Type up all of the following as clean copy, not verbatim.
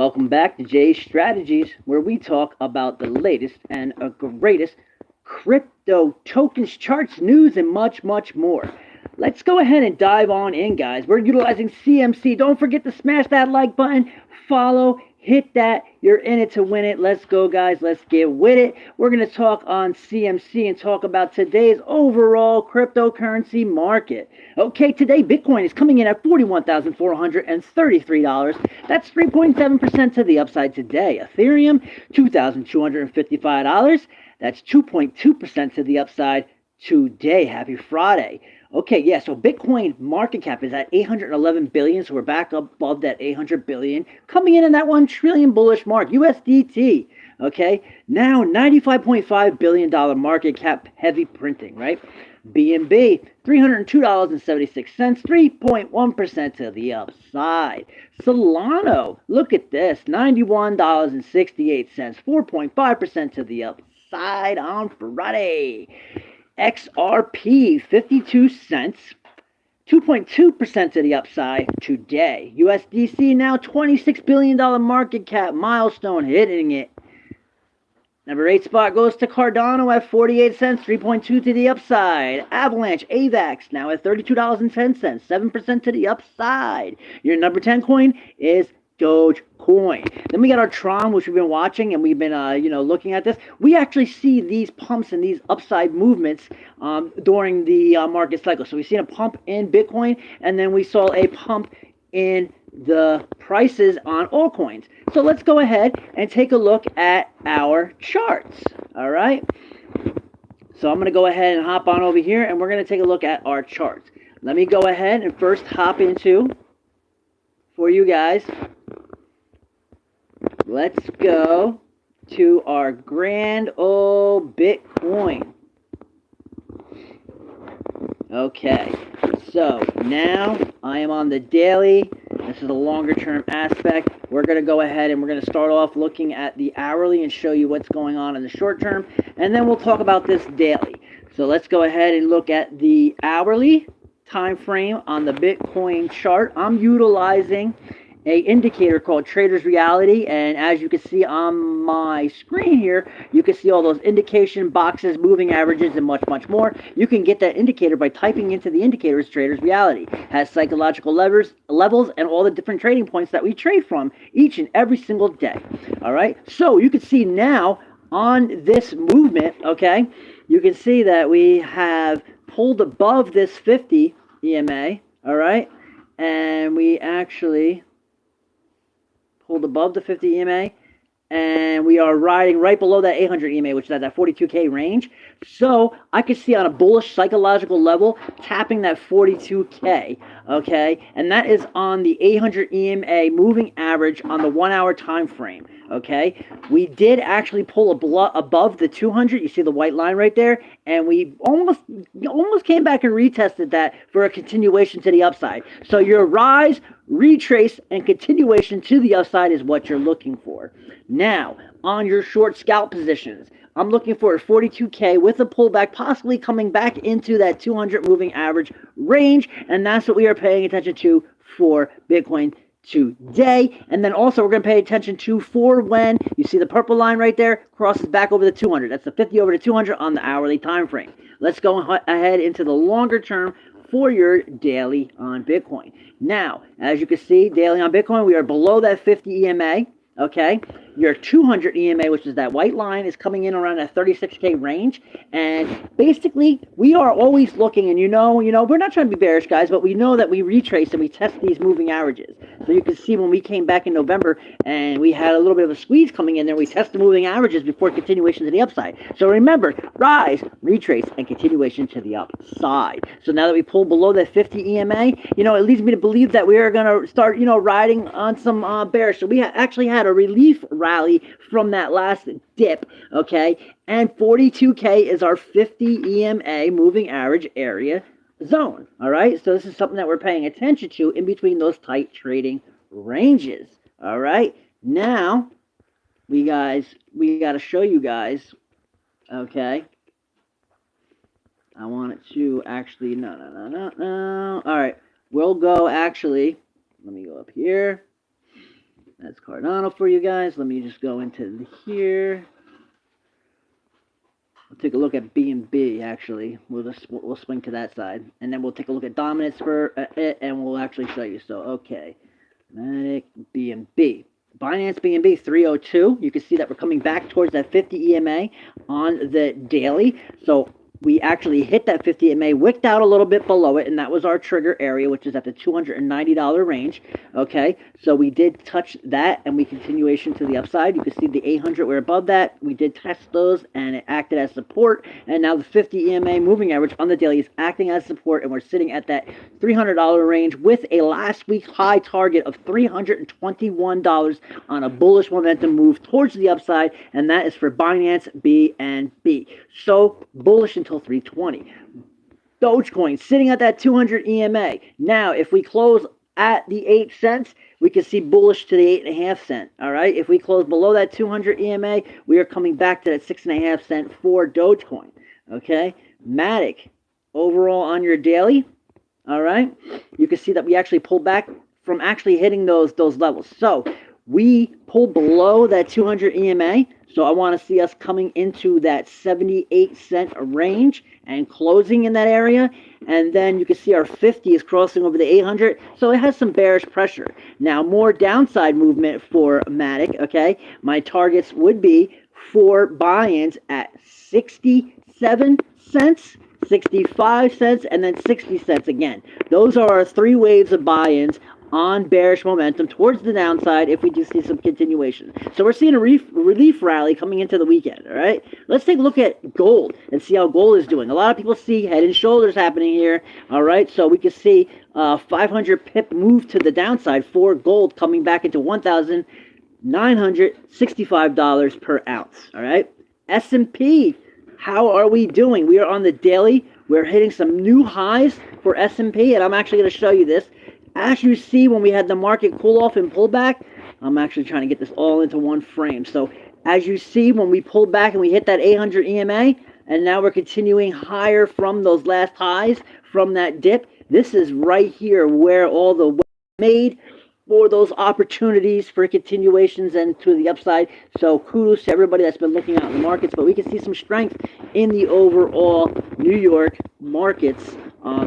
Welcome back to Jay's Strategies, where we talk about the latest and greatest crypto tokens, charts, news, and much, much more. Let's go ahead and dive on in, guys. We're utilizing CMC. Don't forget to smash that like button, follow, hit that. You're in it to win it. Let's go, guys. Let's get with it. We're going to talk on CMC and talk about today's overall cryptocurrency market. Okay, today Bitcoin is coming in at $41,433. That's 3.7% to the upside today. Ethereum, $2,255. That's 2.2% to the upside today. Happy Friday. Okay, yeah, so Bitcoin market cap is at 811 billion, so we're back up above that 800 billion, coming in that 1 trillion bullish mark. USDT, okay, now $95.5 billion market cap, heavy printing, right? BNB, $302.76, 3.1% to the upside. Solana, look at this, $91.68, 4.5% to the upside on Friday. XRP, 52 cents, 2.2% to the upside today. USDC now $26 billion market cap, milestone, hitting it. Number 8 spot goes to Cardano at 48 cents, 3.2 to the upside. Avalanche, AVAX, now at $32.10, 7% to the upside. Your number 10 coin is Dogecoin. Then we got our Tron, which we've been watching, and we've been, looking at this. We actually see these pumps and these upside movements during the market cycle. So we've seen a pump in Bitcoin, and then we saw a pump in the prices on altcoins. So let's go ahead and take a look at our charts. All right. So I'm going to go ahead and hop on over here, and we're going to take a look at our charts. Let me go ahead and first hop into, for you guys, let's go to our grand old Bitcoin. Okay, so now I am on the daily. This is a longer term aspect. We're going to go ahead and we're going to start off looking at the hourly and show you what's going on in the short term. And then we'll talk about this daily. So let's go ahead and look at the hourly time frame on the Bitcoin chart. I'm utilizing a indicator called Trader's Reality, and as you can see on my screen here, you can see all those indication boxes, moving averages, and much, much more. You can get that indicator by typing into the indicators Trader's Reality. It has psychological levels and all the different trading points that we trade from each and every single day. All right, so you can see now on this movement, okay, you can see that we have pulled above this 50 EMA, all right, and we actually pulled above the 50 EMA, and we are riding right below that 800 EMA, which is at that 42K range. So I could see on a bullish psychological level tapping that 42K, okay? And that is on the 800 EMA moving average on the 1 hour time frame, okay? We did actually pull above the 200. You see the white line right there? And we almost came back and retested that for a continuation to the upside. So your rise, retrace, and continuation to the upside is what you're looking for. Now, on your short scalp positions, I'm looking for a 42K with a pullback, possibly coming back into that 200 moving average range, and that's what we are paying attention to for Bitcoin today. And then also we're going to pay attention to for when you see the purple line right there crosses back over the 200. That's the 50 over the 200 on the hourly time frame. Let's go ahead into the longer term for your daily on Bitcoin. Now, as you can see, daily on Bitcoin, we are below that 50 EMA. Okay, your 200 EMA, which is that white line, is coming in around that 36K range. And basically, we are always looking, and we're not trying to be bearish, guys, but we know that we retrace and we test these moving averages. So you can see when we came back in November and we had a little bit of a squeeze coming in there, we test the moving averages before continuation to the upside. So remember, rise, retrace, and continuation to the upside. So now that we pulled below that 50 EMA, it leads me to believe that we are going to start, riding on some bearish. So we actually had a relief rally from that last dip, okay? And 42K is our 50 EMA moving average area zone, all right? So this is something that we're paying attention to in between those tight trading ranges, all right? Now, we got to show you guys, okay? I want it to actually, no. All right, we'll go actually, let me go up here. That's Cardano for you guys. Let me just go into here. We'll take a look at BNB. Actually, we'll swing to that side, and then we'll take a look at dominance for it, and we'll actually show you. So okay, Matic BNB. Binance BNB 302. You can see that we're coming back towards that 50 EMA on the daily. So we actually hit that 50 EMA, wicked out a little bit below it, and that was our trigger area, which is at the $290 range. Okay, so we did touch that, and we continuation to the upside. You can see the 800, we're above that. We did test those, and it acted as support. And now the 50 EMA moving average on the daily is acting as support, and we're sitting at that $300 range with a last week high target of $321 on a bullish momentum move towards the upside, and that is for Binance BNB. So bullish until 320. Dogecoin sitting at that 200 EMA. Now, if we close at the 8 cents, we can see bullish to the 8.5 cent. All right. If we close below that 200 EMA, we are coming back to that 6.5 cent for Dogecoin. Okay. Matic overall on your daily. All right. You can see that we actually pulled back from actually hitting those levels. So we pulled below that 200 EMA. So I want to see us coming into that 78 cent range and closing in that area. And then you can see our 50 is crossing over the 800. So it has some bearish pressure. Now, more downside movement for Matic, okay? My targets would be for buy-ins at 67 cents, 65 cents, and then 60 cents again. Those are our 3 waves of buy-ins on bearish momentum towards the downside if we do see some continuation. So we're seeing a relief rally coming into the weekend, all right? Let's take a look at gold and see how gold is doing. A lot of people see head and shoulders happening here, all right? So we can see 500 pip move to the downside for gold coming back into $1,965 per ounce, all right? S&P, how are we doing? We are on the daily. We're hitting some new highs for S&P, and I'm actually going to show you this. As you see, when we had the market cool off and pull back, I'm actually trying to get this all into one frame. So as you see, when we pulled back and we hit that 800 EMA, and now we're continuing higher from those last highs from that dip, this is right here where all the made for those opportunities for continuations and to the upside. So kudos to everybody that's been looking out in the markets, but we can see some strength in the overall New York markets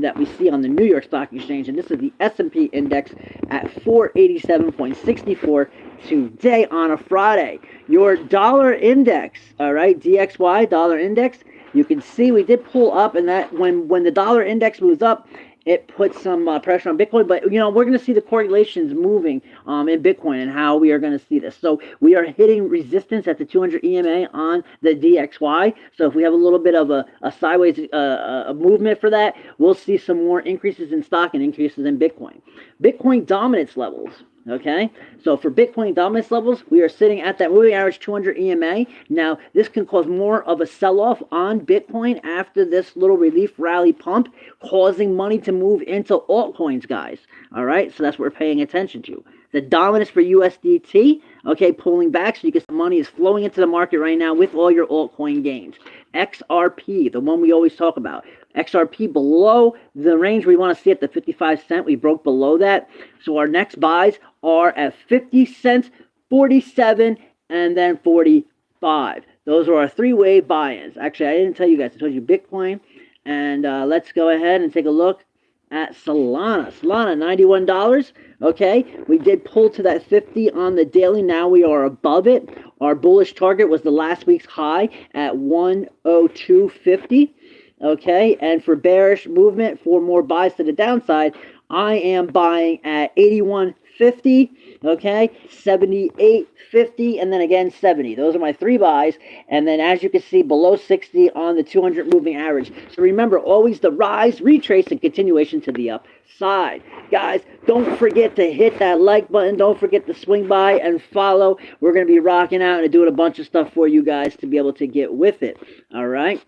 that we see on the New York Stock Exchange, and this is the S&P index at 487.64 today on a Friday. Your dollar index, all right, DXY dollar index, you can see we did pull up, and that when the dollar index moves up, it puts some pressure on Bitcoin, but you know, we're going to see the correlations moving in Bitcoin and how we are going to see this. So we are hitting resistance at the 200 EMA on the DXY. So if we have a little bit of a sideways a movement for that, we'll see some more increases in stock and increases in Bitcoin. Bitcoin dominance levels. Okay, so for Bitcoin dominance levels, we are sitting at that moving average 200 EMA. Now, this can cause more of a sell-off on Bitcoin after this little relief rally pump, causing money to move into altcoins, guys. All right, so that's what we're paying attention to. The dominance for USDT, okay, pulling back, so you can see money is flowing into the market right now with all your altcoin gains. XRP, the one we always talk about. XRP below the range we want to see at the 55 cent. We broke below that. So our next buys are at 50 cents, 47, and then 45. Those are our 3-wave buy-ins. Actually, I didn't tell you guys. I told you Bitcoin. And let's go ahead and take a look at Solana. Solana, $91. Okay, we did pull to that 50 on the daily. Now we are above it. Our bullish target was the last week's high at 102.50. Okay, and for bearish movement, for more buys to the downside, I am buying at 81.50, okay, 78.50, and then again 70. Those are my 3 buys, and then as you can see, below 60 on the 200 moving average. So remember, always the rise, retrace, and continuation to the upside. Guys, don't forget to hit that like button. Don't forget to swing by and follow. We're going to be rocking out and doing a bunch of stuff for you guys to be able to get with it, all right?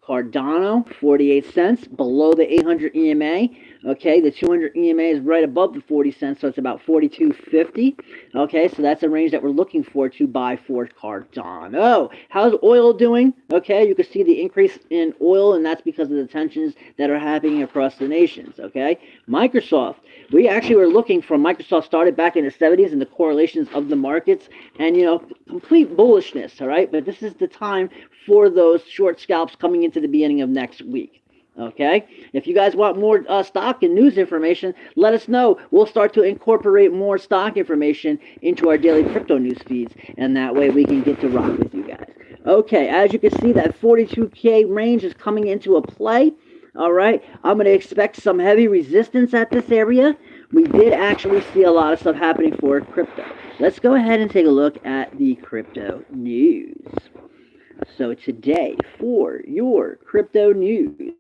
Cardano, 48 cents, below the 800 EMA. Okay, the 200 EMA is right above the 40 cents, so it's about 42.50. Okay, so that's a range that we're looking for to buy for Cardano. How's oil doing? Okay, you can see the increase in oil, and that's because of the tensions that are happening across the nations. Okay, Microsoft. We actually were looking from Microsoft started back in the 70s and the correlations of the markets, and complete bullishness. All right, but this is the time for those short scalps coming into the beginning of next week. Okay, if you guys want more stock and news information, let us know. We'll start to incorporate more stock information into our daily crypto news feeds, and that way we can get to rock with you guys. Okay, as you can see, that 42K range is coming into a play. All right, I'm going to expect some heavy resistance at this area. We did actually see a lot of stuff happening for crypto. Let's go ahead and take a look at the crypto news. So today, for your crypto news,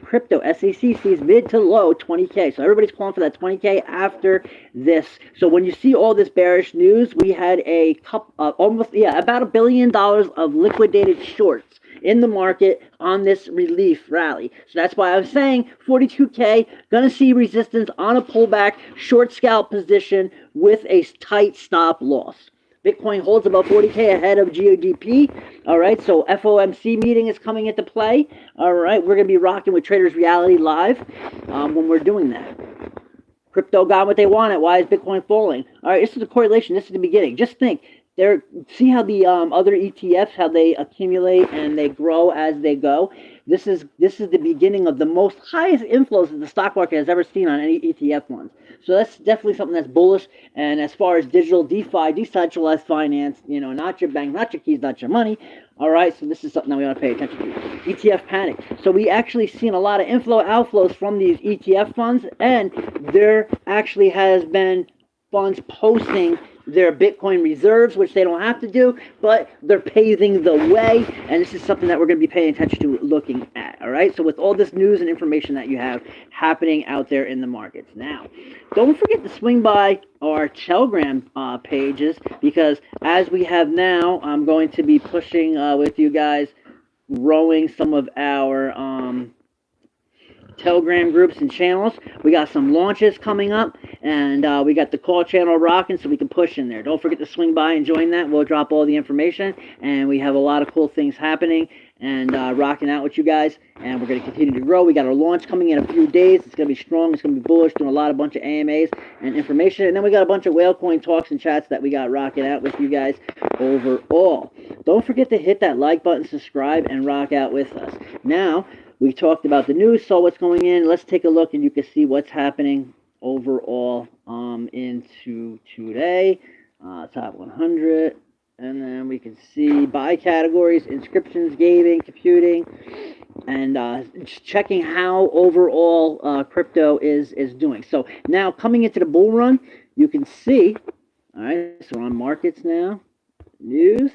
crypto SEC sees mid to low 20K. So everybody's calling for that 20K after this. So when you see all this bearish news, we had a couple, about $1 billion of liquidated shorts in the market on this relief rally. So that's why I'm saying 42K, gonna see resistance on a pullback, short scalp position with a tight stop loss. Bitcoin holds about 40K ahead of GODP. All right, so FOMC meeting is coming into play. All right, we're going to be rocking with Traders Reality Live when we're doing that. Crypto got what they wanted. Why is Bitcoin falling? All right, this is the correlation. This is the beginning. Just think. See how the other ETFs, how they accumulate and they grow as they go. This is the beginning of the most highest inflows that the stock market has ever seen on any ETF ones. So that's definitely something that's bullish. And as far as digital DeFi, decentralized finance, not your bank, not your keys, not your money. All right, so this is something that we want to pay attention to. ETF panic. So we actually seen a lot of outflows from these ETF funds, and there actually has been funds posting their Bitcoin reserves, which they don't have to do, but they're paving the way, and this is something that we're going to be paying attention to looking at. All right, so with all this news and information that you have happening out there in the markets. Now, don't forget to swing by our Telegram pages, because as we have now, I'm going to be pushing with you guys, growing some of our Telegram groups and channels. We got some launches coming up, and we got the call channel rocking, so we can push in there. Don't forget to swing by and join that. We'll drop all the information, and we have a lot of cool things happening and rocking out with you guys, and we're going to continue to grow. We got our launch coming in a few days. It's going to be strong. It's going to be bullish, doing a bunch of AMAs and information, and then we got a bunch of Whalecoin talks and chats that we got rocking out with you guys overall. Don't forget to hit that like button, subscribe, and rock out with us. Now, we talked about the news, saw what's going in. Let's take a look, and you can see what's happening overall into today. Top 100, and then we can see by categories: inscriptions, gaming, computing, and just checking how overall crypto is doing. So now coming into the bull run, you can see. All right, so we're on markets now. News.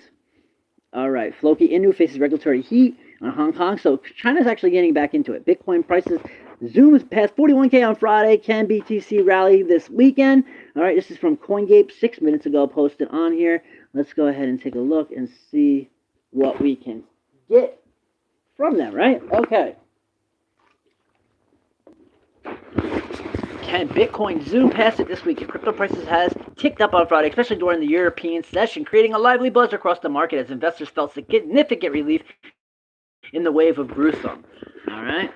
All right, Floki Inu faces regulatory heat on Hong Kong. So China's actually getting back into it. Bitcoin prices zooms past 41K on Friday. Can BTC rally this weekend? All right, this is from CoinGate 6 minutes ago, posted on here. Let's go ahead and take a look and see what we can get from them, right? Okay. Can Bitcoin zoom past it this week? Crypto prices has ticked up on Friday, especially during the European session, creating a lively buzz across the market as investors felt significant relief in the wave of gruesome. All right.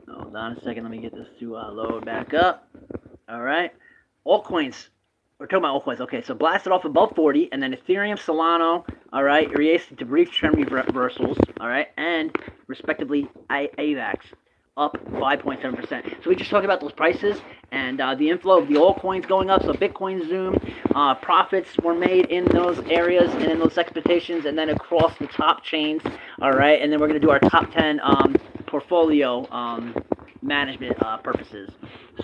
Hold on a second. Let me get this to load back up. All right. Altcoins. We're talking about altcoins. Okay, so blasted off above 40, and then Ethereum, Solana, all right, erased to brief trend reversals, all right, and respectively AVAX up 5.7%. So we just talked about those prices and the inflow of the altcoins going up. So Bitcoin zoomed, profits were made in those areas and in those expectations, and then across the top chains. All right, and then we're going to do our top 10 portfolio management purposes.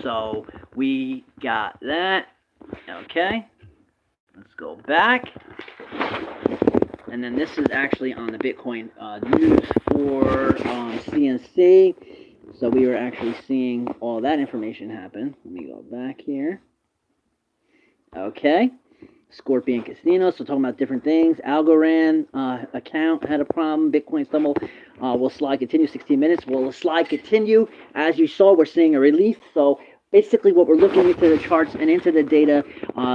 So we got that. Okay, let's go back. And then this is actually on the Bitcoin news for CNC. So we were actually seeing all that information happen. Let me go back here. Okay. Scorpion Casino, so talking about different things. Algorand account had a problem. Bitcoin stumble will slide continue 16 minutes. Will slide continue. As you saw, we're seeing a relief. So basically what we're looking into the charts and into the data,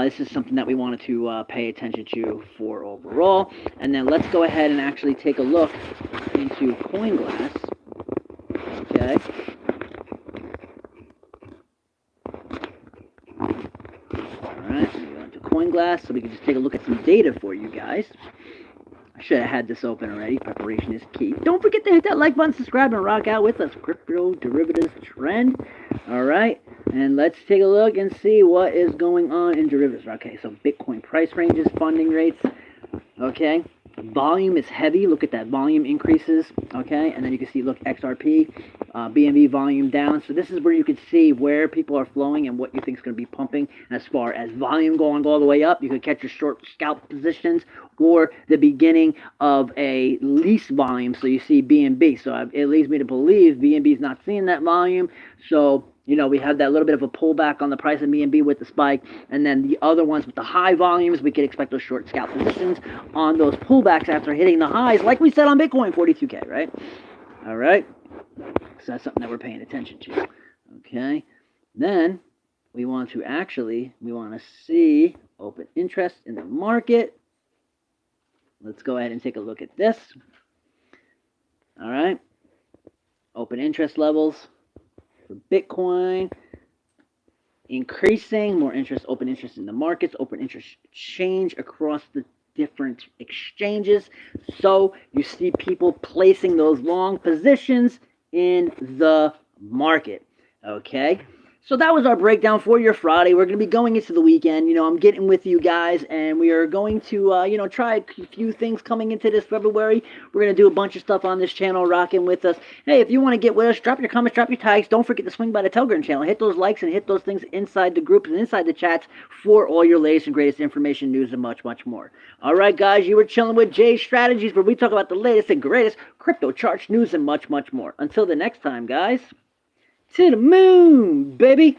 this is something that we wanted to pay attention to for overall. And then let's go ahead and actually take a look into CoinGlass. Okay. Alright, so we go into CoinGlass so we can just take a look at some data for you guys. I should have had this open already. Preparation is key. Don't forget to hit that like button, subscribe, and rock out with us. Crypto derivatives trend. Alright, and let's take a look and see what is going on in derivatives. Okay, so Bitcoin price ranges, funding rates. Okay, volume is heavy. Look at that, volume increases. Okay, and then you can see, look, XRP, BNB volume down. So this is where you can see where people are flowing and what you think is going to be pumping. As far as volume going all the way up, you could catch your short scalp positions or the beginning of a lease volume. So you see BNB. So it leads me to believe BNB is not seeing that volume. So you know, we had that little bit of a pullback on the price of BNB with the spike, and then the other ones with the high volumes, we could expect those short scalp positions on those pullbacks after hitting the highs, like we said on Bitcoin, 42K, right? All right, so that's something that we're paying attention to. Okay, then we want to see open interest in the market. Let's go ahead and take a look at this. All right, open interest levels for Bitcoin increasing, more interest, open interest in the markets, open interest change across the different exchanges. So you see people placing those long positions in the market. Okay, so that was our breakdown for your Friday. We're going to be going into the weekend. You know, I'm getting with you guys, and we are going to, you know, try a few things coming into this February. We're going to do a bunch of stuff on this channel, rocking with us. Hey, if you want to get with us, drop your comments, drop your tags. Don't forget to swing by the Telegram channel. Hit those likes and hit those things inside the groups and inside the chats for all your latest and greatest information, news, and much, much more. All right, guys, you were chilling with Jay Strategies, where we talk about the latest and greatest crypto charts, news, and much, much more. Until the next time, guys, to the moon, baby.